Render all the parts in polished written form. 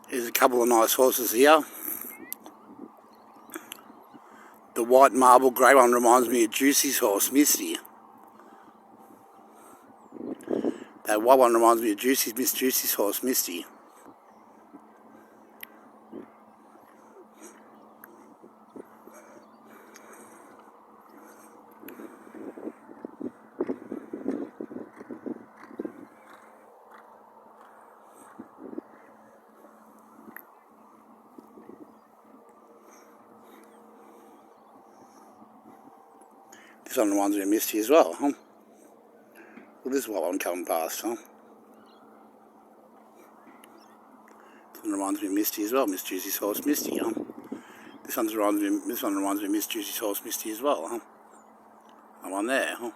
Here's a couple of nice horses here. The white marble grey one reminds me of Juicy's horse, Misty. That white one reminds me of Miss Juicy's horse, Misty. This one reminds me of Misty as well, huh? Well, this is what one coming past, huh? This one reminds me of Misty as well, Miss Juicy's horse, Misty, huh? This one reminds me of Miss Juicy's horse, Misty as well, huh? That one there, huh?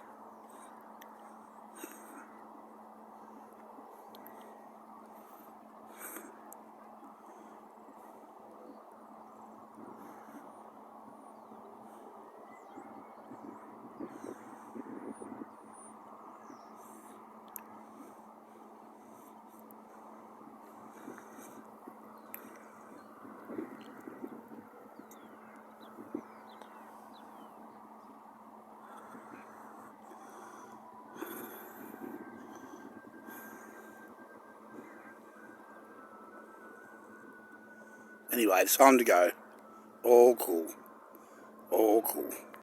Anyway, it's time to go. All cool. All cool.